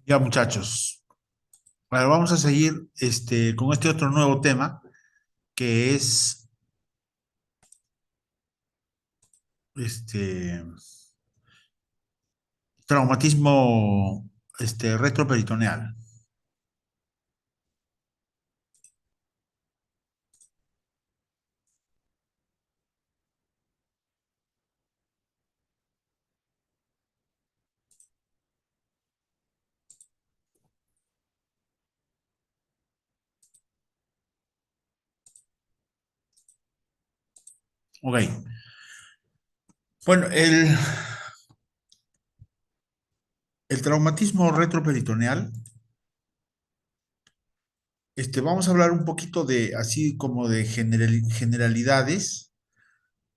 Ya, muchachos. Ahora vamos a seguir con este otro nuevo tema que es este traumatismo retroperitoneal. Ok. Bueno, el traumatismo retroperitoneal, vamos a hablar un poquito de, así como de generalidades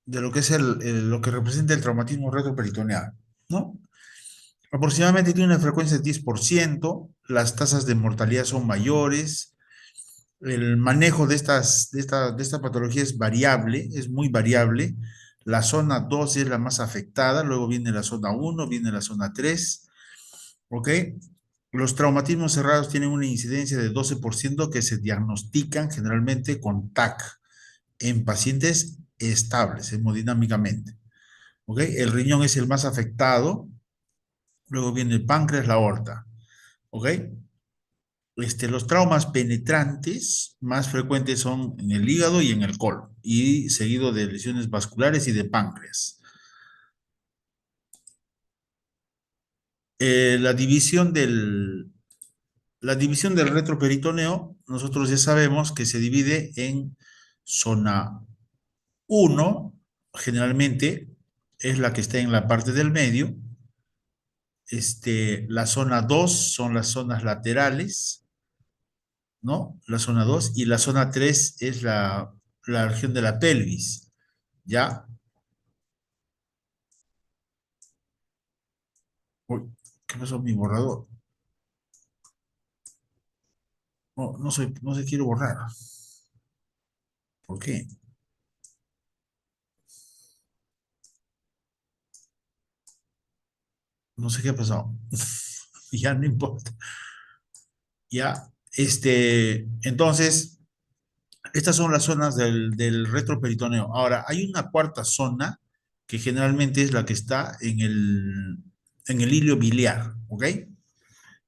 de lo que es lo que representa el traumatismo retroperitoneal, ¿no? Aproximadamente tiene una frecuencia de 10%, las tasas de mortalidad son mayores. El manejo de esta patología es variable, es muy variable. La zona 2 es la más afectada, luego viene la zona uno, viene la zona 3, ¿ok? Los traumatismos cerrados tienen una incidencia de 12% que se diagnostican generalmente con TAC en pacientes estables hemodinámicamente, ¿ok? El riñón es el más afectado, luego viene el páncreas, la aorta, ¿ok? Los traumas penetrantes más frecuentes son en el hígado y en el colon, y seguido de lesiones vasculares y de páncreas. Eh, la división del, la división del retroperitoneo, nosotros ya sabemos que se divide en zona uno, generalmente es la que está en la parte del medio. La zona 2 son las zonas laterales, ¿no? La zona 2 y la zona 3 es la región de la pelvis, ¿ya? Uy, ¿qué pasó con mi borrador? No, no se quiere borrar. ¿Por qué? No sé qué ha pasado. Ya no importa. Ya, entonces, estas son las zonas del retroperitoneo. Ahora, hay una cuarta zona que generalmente es la que está en el hilio biliar, ¿ok?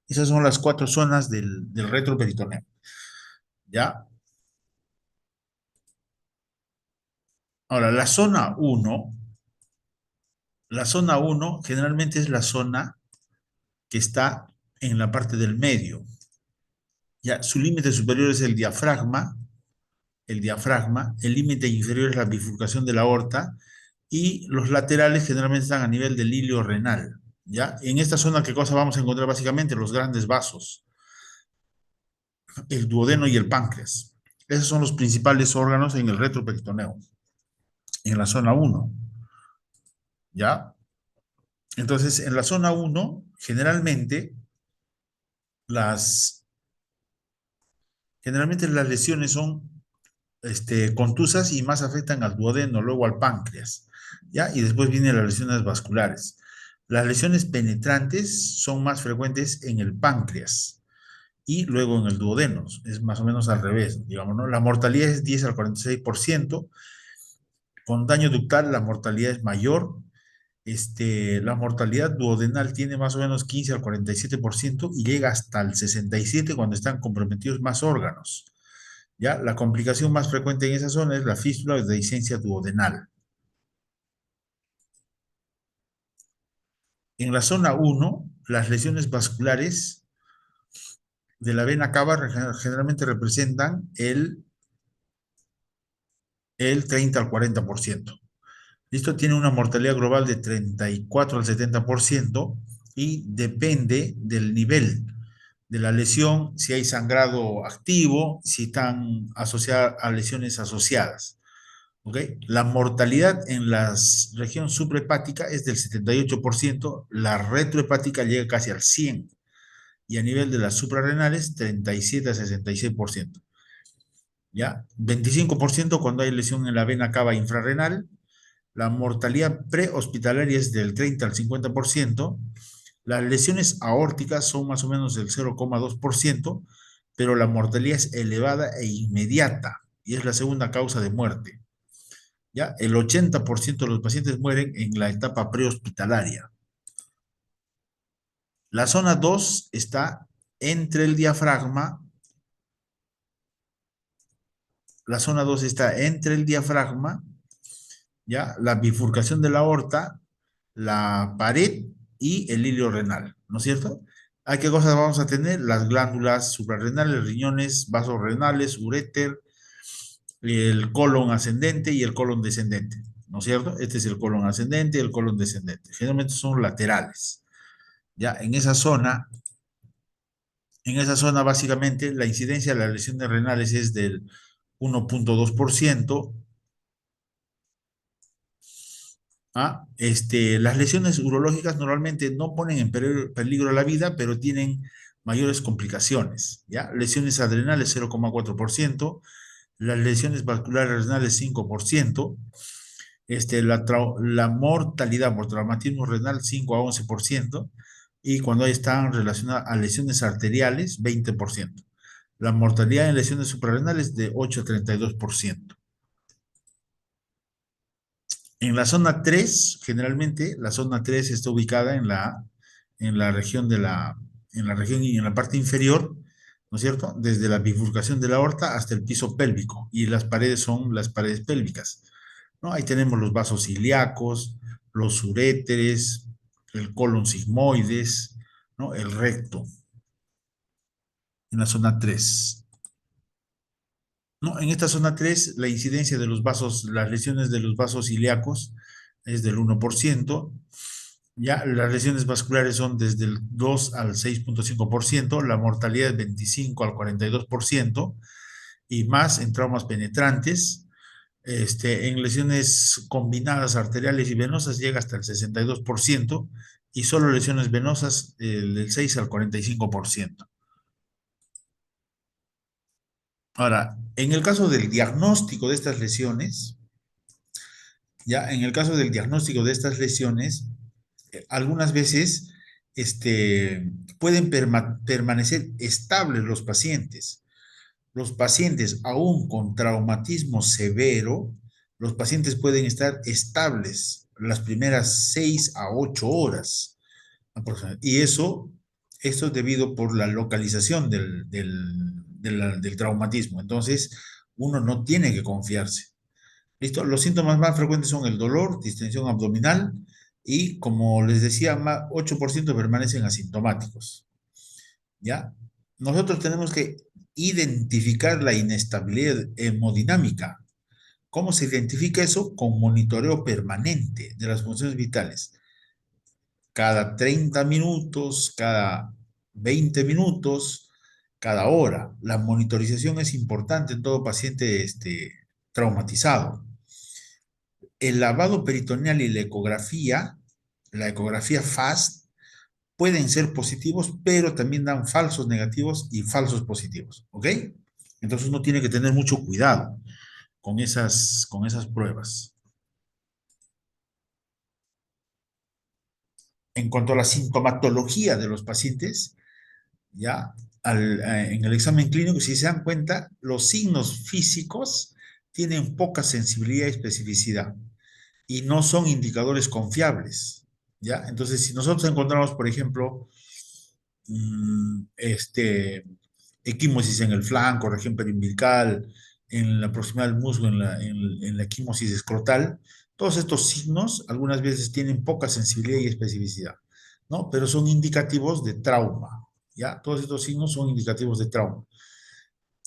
Esas son las cuatro zonas del retroperitoneo, ¿ya? Ahora, la zona uno generalmente es la zona que está en la parte del medio. Ya, su límite superior es el límite inferior es la bifurcación de la aorta y los laterales generalmente están a nivel del hilio renal. ¿Ya? En esta zona, ¿qué cosa vamos a encontrar básicamente? Los grandes vasos, el duodeno y el páncreas. Esos son los principales órganos en el retroperitoneo, en la zona uno. ¿Ya? Entonces, en la zona uno generalmente las, generalmente las lesiones son contusas y más afectan al duodeno, luego al páncreas, ¿ya? Y después vienen las lesiones vasculares. Las lesiones penetrantes son más frecuentes en el páncreas y luego en el duodeno, es más o menos al revés, digamos, ¿no? La mortalidad es 10 al 46%, con daño ductal la mortalidad es mayor, la mortalidad duodenal tiene más o menos 15 al 47% y llega hasta el 67% cuando están comprometidos más órganos. ¿Ya? La complicación más frecuente en esa zona es la fístula o dehiscencia duodenal. En la zona uno, las lesiones vasculares de la vena cava generalmente representan el 30 al 40%. Esto tiene una mortalidad global de 34 al 70% y depende del nivel de la lesión, si hay sangrado activo, si están asociadas a lesiones asociadas. ¿Ok? La mortalidad en la región suprahepática es del 78%, la retrohepática llega casi al 100% y a nivel de las suprarrenales 37 a 66%. ¿Ya? 25% cuando hay lesión en la vena cava infrarrenal, la mortalidad prehospitalaria es del 30 al 50%, Las lesiones aórticas son más o menos del 0,2%, pero la mortalidad es elevada e inmediata y es la segunda causa de muerte. ¿Ya? El 80% de los pacientes mueren en la etapa prehospitalaria. La zona 2 está entre el diafragma, la zona 2 está entre el diafragma, ¿ya? La bifurcación de la aorta, la pared y el hilio renal, ¿no es cierto? ¿A qué cosas vamos a tener? Las glándulas suprarrenales, riñones, vasos renales, uréter, el colon ascendente y el colon descendente, ¿no es cierto? Este es el colon ascendente y el colon descendente. Generalmente son laterales. Ya en esa zona básicamente la incidencia de las lesiones renales es del 1,2%. Las lesiones urológicas normalmente no ponen en peligro la vida, pero tienen mayores complicaciones, ¿ya? Lesiones adrenales 0,4%, las lesiones vasculares renales 5%, la mortalidad por traumatismo renal 5 a 11%, y cuando están relacionadas a lesiones arteriales 20%. La mortalidad en lesiones suprarrenales de 8 a 32%. En la zona 3, generalmente, la zona 3 está ubicada en la región en la región y en la parte inferior, ¿no es cierto? Desde la bifurcación de la aorta hasta el piso pélvico, y las paredes son las paredes pélvicas, ¿no? Ahí tenemos los vasos ilíacos, los uréteres, el colon sigmoides, ¿no? El recto, en la zona 3. ¿No? En esta zona 3 la incidencia de los vasos, las lesiones de los vasos ilíacos es del 1%. Ya las lesiones vasculares son desde el 2 al 6,5%, la mortalidad es 25 al 42%, y más en traumas penetrantes. En lesiones combinadas arteriales y venosas llega hasta el 62%, y solo lesiones venosas del 6 al 45%. Ahora, en el caso del diagnóstico de estas lesiones, ya en el caso del diagnóstico de estas lesiones, algunas veces pueden permanecer estables los pacientes. Los pacientes, aún con traumatismo severo, los pacientes pueden estar estables las primeras 6 a 8 horas aproximadamente. Y esto es debido por la localización del traumatismo. Entonces, uno no tiene que confiarse. ¿Listo? Los síntomas más frecuentes son el dolor, distensión abdominal y, como les decía, 8% permanecen asintomáticos. ¿Ya? Nosotros tenemos que identificar la inestabilidad hemodinámica. ¿Cómo se identifica eso? Con monitoreo permanente de las funciones vitales. Cada 30 minutos, cada 20 minutos, cada hora. La monitorización es importante en todo paciente traumatizado. El lavado peritoneal y la ecografía FAST, pueden ser positivos, pero también dan falsos negativos y falsos positivos, ¿ok? Entonces uno tiene que tener mucho cuidado con esas pruebas. En cuanto a la sintomatología de los pacientes, ya en el examen clínico, si se dan cuenta, los signos físicos tienen poca sensibilidad y especificidad y no son indicadores confiables, ¿ya? Entonces, si nosotros encontramos, por ejemplo, equimosis en el flanco, región periumbilical, en la proximal del muslo, en la equimosis escrotal, todos estos signos algunas veces tienen poca sensibilidad y especificidad, ¿no? Pero son indicativos de trauma, ¿ya? Todos estos signos son indicativos de trauma,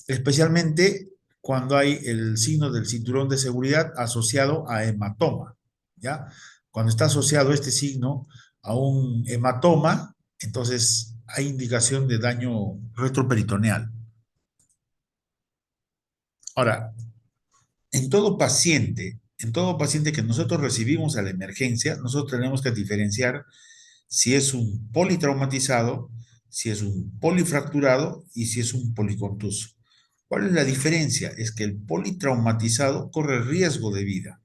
especialmente cuando hay el signo del cinturón de seguridad asociado a hematoma, ¿ya? Cuando está asociado este signo a un hematoma, entonces hay indicación de daño retroperitoneal. Ahora, en todo paciente que nosotros recibimos a la emergencia, nosotros tenemos que diferenciar si es un politraumatizado, si es un polifracturado y si es un policontuso. ¿Cuál es la diferencia? Es que el politraumatizado corre riesgo de vida,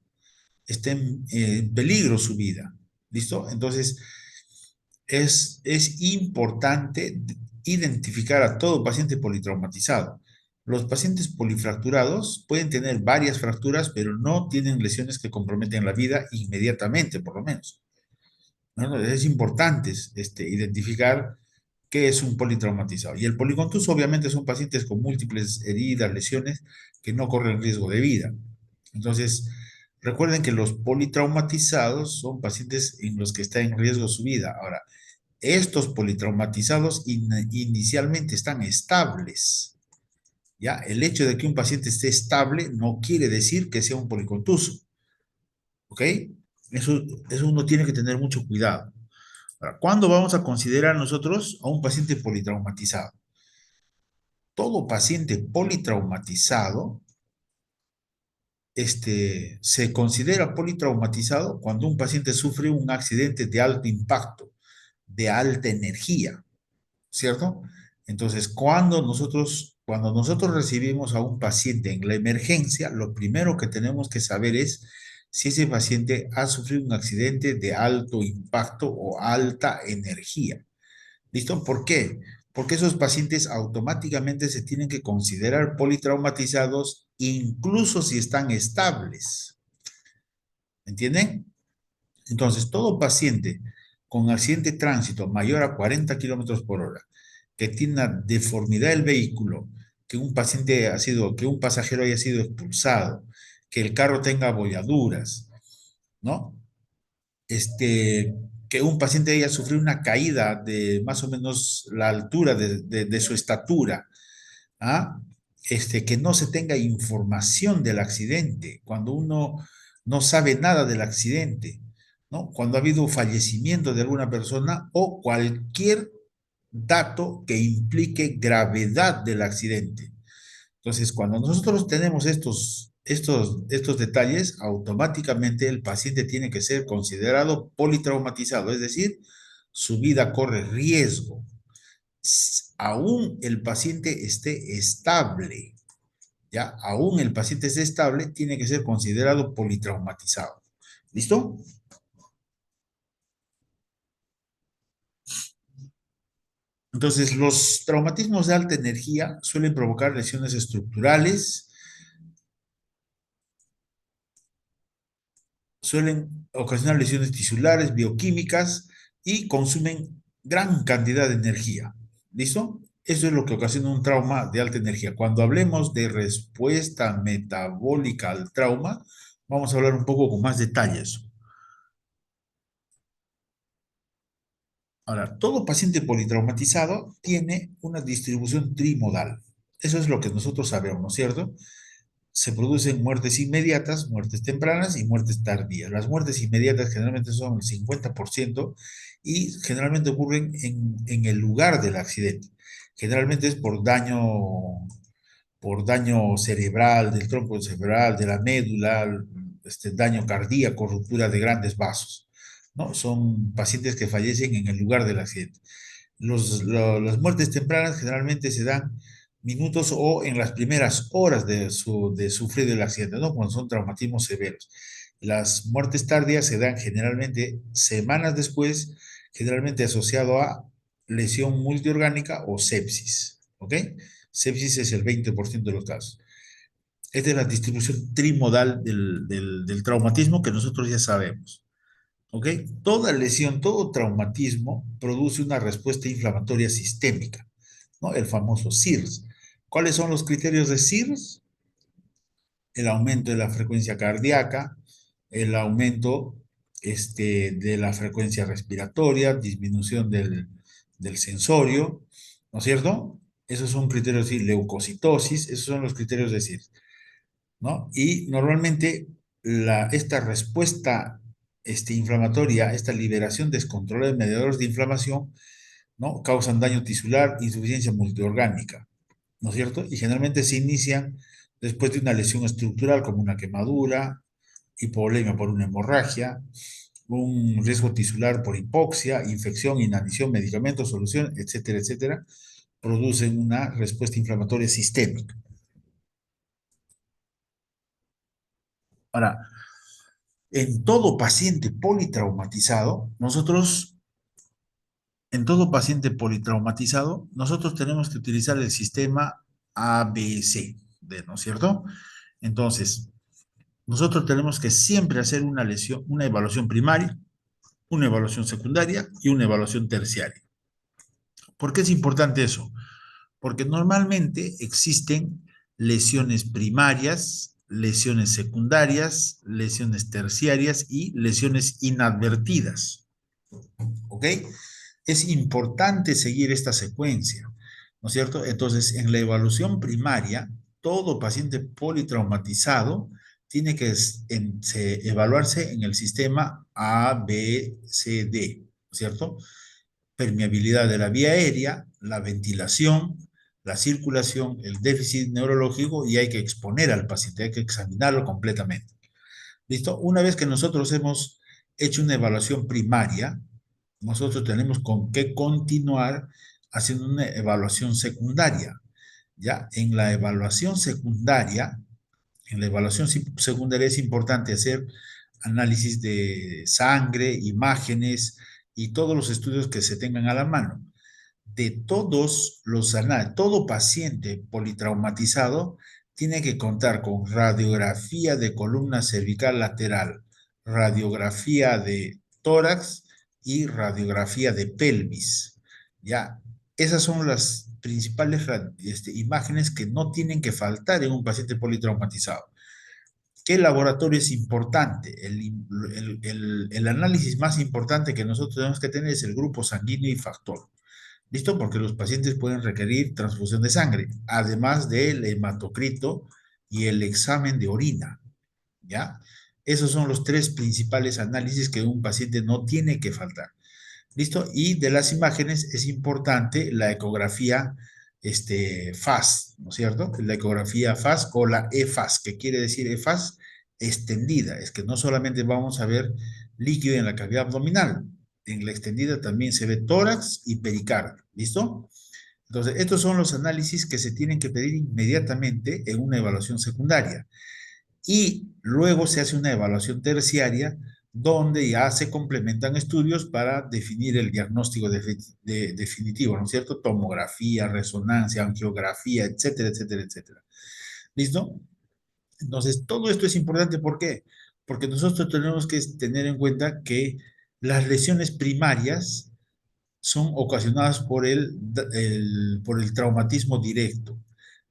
está en peligro su vida. ¿Listo? Entonces, es importante identificar a todo paciente politraumatizado. Los pacientes polifracturados pueden tener varias fracturas, pero no tienen lesiones que comprometen la vida inmediatamente, por lo menos. ¿No? Es importante identificar qué es un politraumatizado. Y el policontuso obviamente son pacientes con múltiples heridas, lesiones que no corren riesgo de vida. Entonces, recuerden que los politraumatizados son pacientes en los que está en riesgo su vida. Ahora, estos politraumatizados inicialmente están estables. ¿Ya? El hecho de que un paciente esté estable no quiere decir que sea un policontuso. ¿Ok? Eso, eso uno tiene que tener mucho cuidado. Ahora, ¿cuándo vamos a considerar nosotros a un paciente politraumatizado? Todo paciente politraumatizado se considera politraumatizado cuando un paciente sufre un accidente de alto impacto, de alta energía, ¿cierto? Entonces, cuando nosotros recibimos a un paciente en la emergencia, lo primero que tenemos que saber es si ese paciente ha sufrido un accidente de alto impacto o alta energía. ¿Listo? ¿Por qué? Porque esos pacientes automáticamente se tienen que considerar politraumatizados incluso si están estables. ¿Entienden? Entonces, todo paciente con accidente de tránsito mayor a 40 kilómetros por hora, que tiene una deformidad del vehículo, que un pasajero haya sido expulsado, que el carro tenga abolladuras, ¿no? Que un paciente haya sufrido una caída de más o menos la altura de su estatura, ¿ah? Que no se tenga información del accidente, cuando uno no sabe nada del accidente, ¿no? Cuando ha habido fallecimiento de alguna persona o cualquier dato que implique gravedad del accidente. Entonces, cuando nosotros tenemos estos detalles, automáticamente el paciente tiene que ser considerado politraumatizado, es decir, su vida corre riesgo. Aún el paciente esté estable, ¿ya? Aún el paciente esté estable, tiene que ser considerado politraumatizado. ¿Listo? Entonces, los traumatismos de alta energía suelen provocar lesiones estructurales, suelen ocasionar lesiones tisulares, bioquímicas y consumen gran cantidad de energía. ¿Listo? Eso es lo que ocasiona un trauma de alta energía. Cuando hablemos de respuesta metabólica al trauma, vamos a hablar un poco con más detalles. Ahora, todo paciente politraumatizado tiene una distribución trimodal. Eso es lo que nosotros sabemos, ¿no es cierto? Se producen muertes inmediatas, muertes tempranas y muertes tardías. Las muertes inmediatas generalmente son el 50% y generalmente ocurren en el lugar del accidente. Generalmente es por daño cerebral, del tronco cerebral, de la médula, daño cardíaco, ruptura de grandes vasos, ¿no? Son pacientes que fallecen en el lugar del accidente. Las muertes tempranas generalmente se dan minutos o en las primeras horas de sufrir el accidente, ¿no? Cuando son traumatismos severos. Las muertes tardías se dan generalmente semanas después, generalmente asociado a lesión multiorgánica o sepsis, ¿ok? Sepsis es el 20% de los casos. Esta es la distribución trimodal del traumatismo que nosotros ya sabemos. ¿Ok? Toda lesión, todo traumatismo produce una respuesta inflamatoria sistémica, ¿no? El famoso SIRS. ¿Cuáles son los criterios de SIRS? El aumento de la frecuencia cardíaca, el aumento de la frecuencia respiratoria, disminución del sensorio, ¿no es cierto? Esos son criterios de leucocitosis, esos son los criterios de SIRS, ¿no? Y normalmente esta respuesta inflamatoria, esta liberación descontrolada de mediadores de inflamación, ¿no? Causan daño tisular, insuficiencia multiorgánica, ¿no es cierto? Y generalmente se inician después de una lesión estructural como una quemadura, hipovolemia por una hemorragia, un riesgo tisular por hipoxia, infección, inanición, medicamentos, solución, etcétera, etcétera, producen una respuesta inflamatoria sistémica. Ahora, en todo paciente politraumatizado, nosotros En todo paciente politraumatizado, nosotros tenemos que utilizar el sistema ABC, ¿no es cierto? Entonces, nosotros tenemos que siempre hacer una evaluación primaria, una evaluación secundaria y una evaluación terciaria. ¿Por qué es importante eso? Porque normalmente existen lesiones primarias, lesiones secundarias, lesiones terciarias y lesiones inadvertidas. ¿Ok? Es importante seguir esta secuencia, ¿no es cierto? Entonces, en la evaluación primaria, todo paciente politraumatizado tiene que evaluarse en el sistema A, B, C, D, ¿no es cierto? Permeabilidad de la vía aérea, la ventilación, la circulación, el déficit neurológico y hay que exponer al paciente, hay que examinarlo completamente. ¿Listo? Una vez que nosotros hemos hecho una evaluación primaria, nosotros tenemos con qué continuar haciendo una evaluación secundaria. ¿Ya? En la evaluación secundaria es importante hacer análisis de sangre, imágenes y todos los estudios que se tengan a la mano. De todos los análisis, todo paciente politraumatizado tiene que contar con radiografía de columna cervical lateral, radiografía de tórax y radiografía de pelvis. Ya, esas son las principales imágenes que no tienen que faltar en un paciente politraumatizado. ¿Qué laboratorio es importante? El análisis más importante que nosotros tenemos que tener es el grupo sanguíneo y factor. ¿Listo? Porque los pacientes pueden requerir transfusión de sangre, además del hematocrito y el examen de orina. ¿Ya? Esos son los tres principales análisis que un paciente no tiene que faltar. ¿Listo? Y de las imágenes es importante la ecografía FAS, ¿no es cierto? La ecografía FAS o la EFAS, que quiere decir EFAS extendida. Es que no solamente vamos a ver líquido en la cavidad abdominal, en la extendida también se ve tórax y pericardio. ¿Listo? Entonces, estos son los análisis que se tienen que pedir inmediatamente en una evaluación secundaria y luego se hace una evaluación terciaria donde ya se complementan estudios para definir el diagnóstico definitivo, ¿no es cierto? Tomografía, resonancia, angiografía, etcétera, etcétera, etcétera. ¿Listo? Entonces, todo esto es importante, ¿por qué? Porque nosotros tenemos que tener en cuenta que las lesiones primarias son ocasionadas por el traumatismo directo.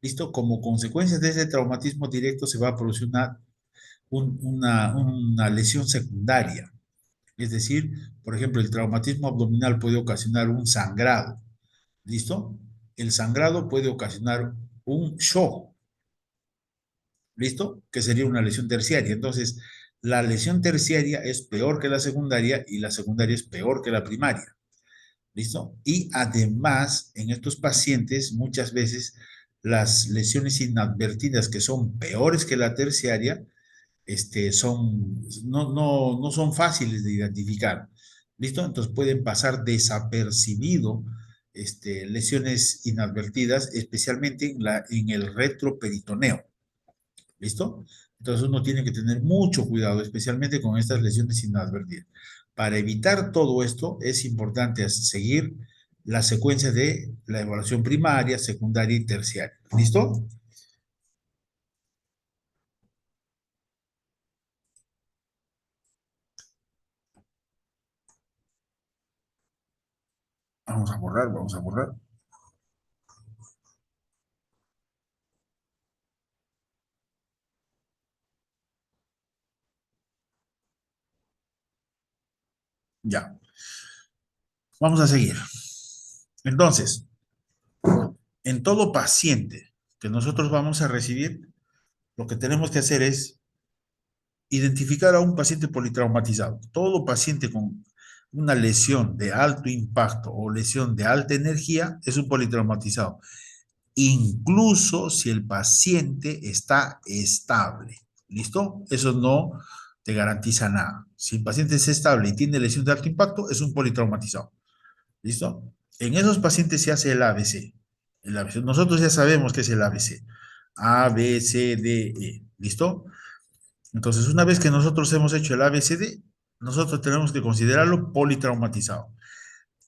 ¿Listo? Como consecuencia de ese traumatismo directo se va a producir una lesión secundaria. Es decir, por ejemplo, el traumatismo abdominal puede ocasionar un sangrado. ¿Listo? El sangrado puede ocasionar un shock. ¿Listo? Que sería una lesión terciaria. Entonces, la lesión terciaria es peor que la secundaria y la secundaria es peor que la primaria. ¿Listo? Y además, en estos pacientes, muchas veces las lesiones inadvertidas que son peores que la terciaria, no son fáciles de identificar. ¿Listo? Entonces pueden pasar desapercibido lesiones inadvertidas, especialmente en el retroperitoneo. ¿Listo? Entonces uno tiene que tener mucho cuidado, especialmente con estas lesiones inadvertidas. Para evitar todo esto, es importante seguir la secuencia de la evaluación primaria, secundaria y terciaria. ¿Listo? Vamos a borrar, vamos a borrar. Ya, vamos a seguir. Entonces, en todo paciente que nosotros vamos a recibir, lo que tenemos que hacer es identificar a un paciente politraumatizado. Todo paciente con una lesión de alto impacto o lesión de alta energía es un politraumatizado, incluso si el paciente está estable. ¿Listo? Eso no te garantiza nada. Si el paciente es estable y tiene lesión de alto impacto, es un politraumatizado. ¿Listo? En esos pacientes se hace el ABC. El ABC. Nosotros ya sabemos qué es el ABC. A, B, C, D, E. ¿Listo? Entonces, una vez que nosotros hemos hecho el ABCD, nosotros tenemos que considerarlo politraumatizado.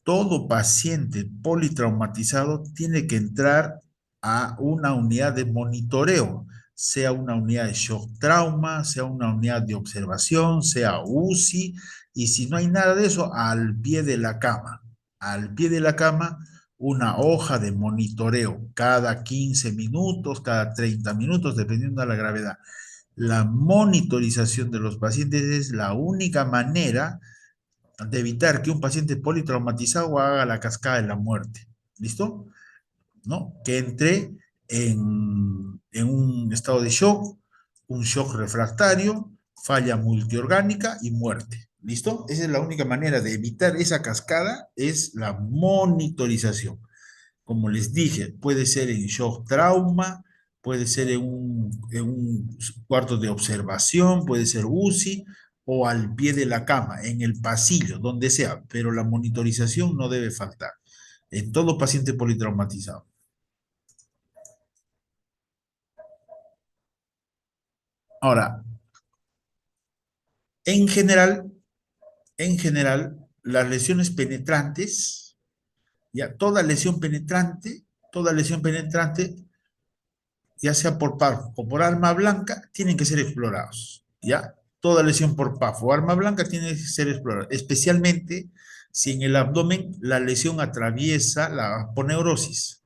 todo paciente politraumatizado tiene que entrar a una unidad de monitoreo, sea una unidad de shock trauma, sea una unidad de observación, sea UCI, y si no hay nada de eso, al pie de la cama. Al pie de la cama, una hoja de monitoreo cada 15 minutos, cada 30 minutos, dependiendo de la gravedad. La monitorización de los pacientes es la única manera de evitar que un paciente politraumatizado haga la cascada de la muerte. ¿Listo? ¿No? Que entre en un estado de shock, un shock refractario, falla multiorgánica y muerte. ¿Listo? Esa es la única manera de evitar esa cascada, es la monitorización. Como les dije, puede ser en shock trauma, puede ser en un cuarto de observación, puede ser UCI o al pie de la cama, en el pasillo, donde sea, pero la monitorización no debe faltar en todo paciente politraumatizado. Ahora, en general, en general, las lesiones penetrantes, ya toda lesión penetrante ya sea por PAF o por arma blanca, tienen que ser explorados, ¿ya? Toda lesión por PAF o arma blanca tiene que ser explorada, especialmente si en el abdomen la lesión atraviesa la aponeurosis,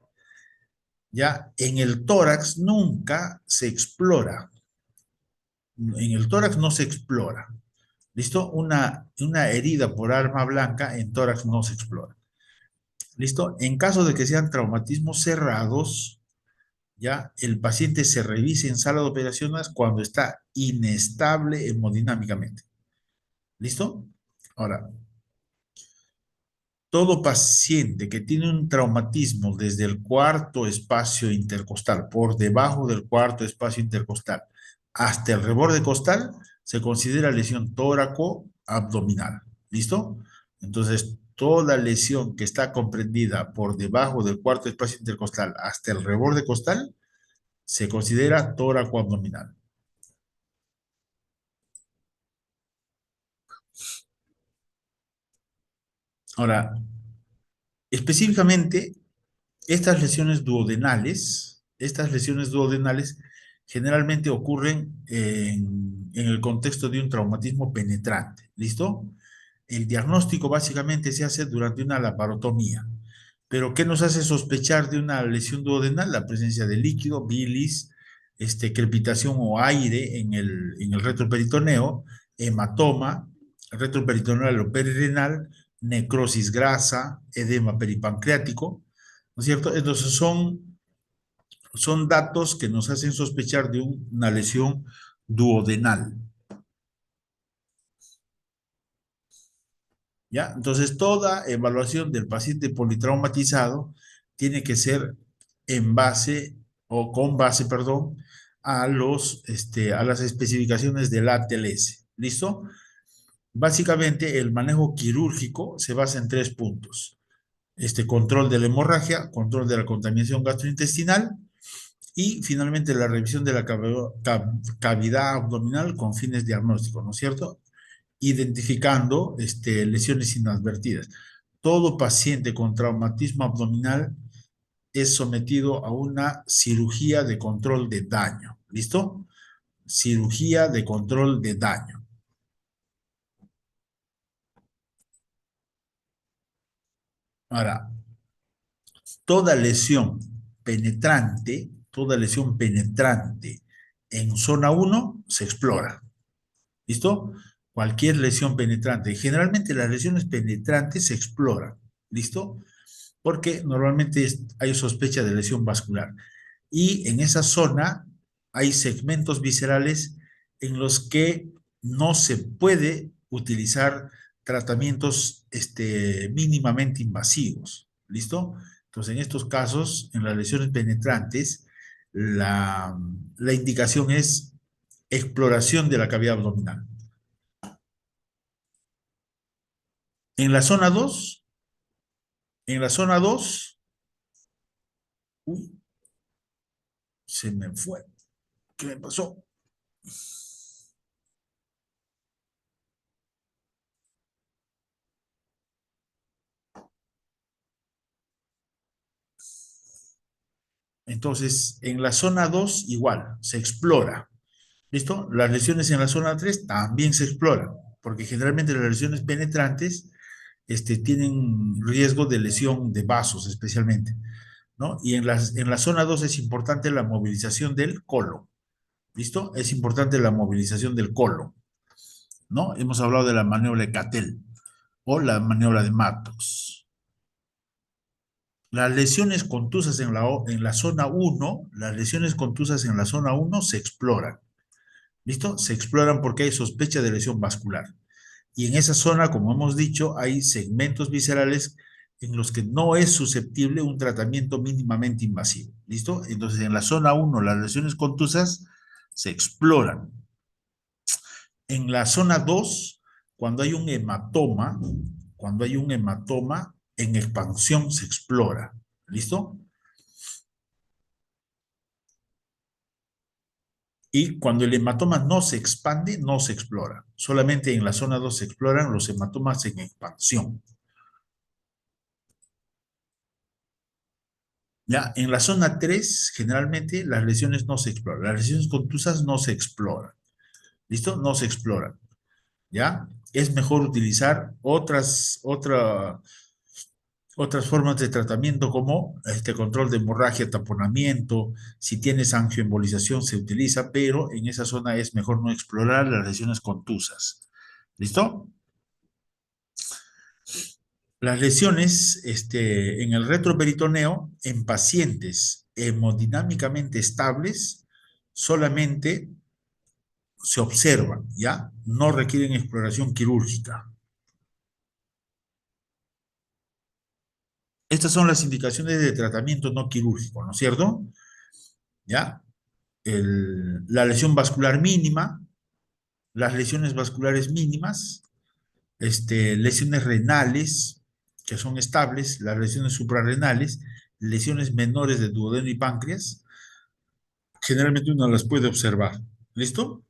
¿ya? En el tórax nunca se explora, en el tórax no se explora, ¿listo? Una herida por arma blanca en tórax no se explora, ¿listo? En caso de que sean traumatismos cerrados, ¿ya? El paciente se revisa en sala de operaciones cuando está inestable hemodinámicamente. ¿Listo? Ahora, todo paciente que tiene un traumatismo desde el cuarto espacio intercostal, por debajo del cuarto espacio intercostal, hasta el reborde costal, se considera lesión tóraco-abdominal. ¿Listo? Entonces, toda lesión que está comprendida por debajo del cuarto espacio intercostal hasta el reborde costal se considera tóraco abdominal. Ahora, específicamente, estas lesiones duodenales generalmente ocurren en el contexto de un traumatismo penetrante. ¿Listo? El diagnóstico básicamente se hace durante una laparotomía. Pero ¿qué nos hace sospechar de una lesión duodenal? La presencia de líquido, bilis, crepitación o aire en el retroperitoneo, hematoma, retroperitoneal o perirenal, necrosis grasa, edema peripancreático, ¿no es cierto? Entonces son datos que nos hacen sospechar de una lesión duodenal. ¿Ya? Entonces, toda evaluación del paciente politraumatizado tiene que ser en base o con base, perdón, a las especificaciones del ATLS. ¿Listo? Básicamente, el manejo quirúrgico se basa en tres puntos. Control de la hemorragia, control de la contaminación gastrointestinal y finalmente la revisión de la cavidad abdominal con fines diagnósticos, ¿no es cierto? Identificando lesiones inadvertidas. Todo paciente con traumatismo abdominal es sometido a una cirugía de control de daño. ¿Listo? Cirugía de control de daño. Ahora, toda lesión penetrante en zona uno se explora. ¿Listo? Cualquier lesión penetrante. Generalmente las lesiones penetrantes se exploran. ¿Listo? Porque normalmente hay sospecha de lesión vascular. Y en esa zona hay segmentos viscerales en los que no se puede utilizar tratamientos mínimamente invasivos. ¿Listo? Entonces, en estos casos, en las lesiones penetrantes, la indicación es exploración de la cavidad abdominal. En la zona 2, en la zona 2, uy, se me fue. ¿Qué me pasó? Entonces, en la zona 2 igual, se explora. ¿Listo? Las lesiones en la zona 3 también se exploran, porque generalmente las lesiones penetrantes tienen riesgo de lesión de vasos especialmente, ¿no? Y en la zona 2 es importante la movilización del colon, ¿listo? Es importante la movilización del colon, ¿no? Hemos hablado de la maniobra de Cattell o la maniobra de Mattox. Las lesiones contusas en la zona 1, las lesiones contusas en la zona 1 se exploran, ¿listo? Se exploran porque hay sospecha de lesión vascular. Y en esa zona, como hemos dicho, hay segmentos viscerales en los que no es susceptible un tratamiento mínimamente invasivo. ¿Listo? Entonces, en la zona 1, las lesiones contusas se exploran. En la zona 2, cuando hay un hematoma, en expansión se explora. ¿Listo? Y cuando el hematoma no se expande, no se explora. Solamente en la zona 2 se exploran los hematomas en expansión. Ya, en la zona 3 generalmente las lesiones no se exploran. Las lesiones contusas no se exploran. ¿Listo? No se exploran. ¿Ya? Es mejor utilizar otras formas de tratamiento como este control de hemorragia, taponamiento. Si tienes angioembolización se utiliza, pero en esa zona es mejor no explorar las lesiones contusas. ¿Listo? Las lesiones en el retroperitoneo en pacientes hemodinámicamente estables solamente se observan, ¿ya? No requieren exploración quirúrgica. Estas son las indicaciones de tratamiento no quirúrgico, ¿no es cierto? ¿Ya? La lesión vascular mínima, las lesiones vasculares mínimas, lesiones renales, que son estables, las lesiones suprarrenales, lesiones menores de duodeno y páncreas, generalmente uno las puede observar. ¿Listo?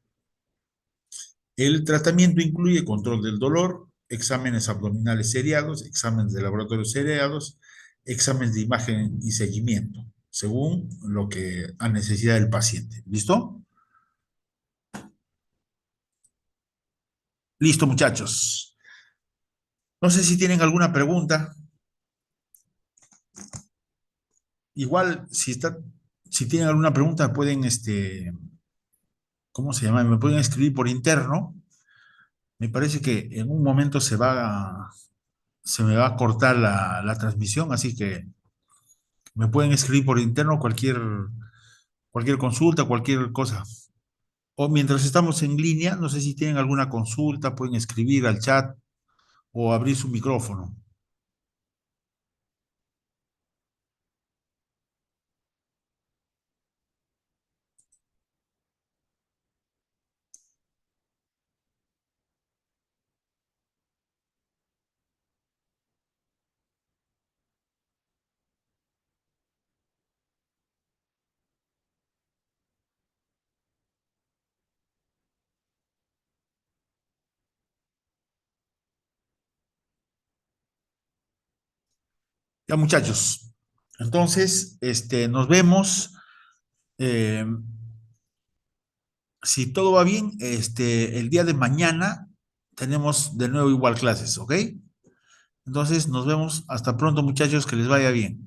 El tratamiento incluye control del dolor, exámenes abdominales seriados, exámenes de laboratorio seriados, exámenes de imagen y seguimiento, según lo que a necesidad del paciente. ¿Listo? Listo, muchachos. No sé si tienen alguna pregunta. Igual, si tienen alguna pregunta, pueden, ¿cómo se llama? Me pueden escribir por interno. Me parece que en un momento se me va a cortar la transmisión, así que me pueden escribir por interno cualquier consulta, cualquier cosa. O mientras estamos en línea, no sé si tienen alguna consulta, pueden escribir al chat o abrir su micrófono. Ya, muchachos. Entonces, nos vemos. eh, si todo va bien, el día de mañana tenemos de nuevo igual clases, ¿ok? Entonces, nos vemos. Hasta pronto, muchachos, que les vaya bien.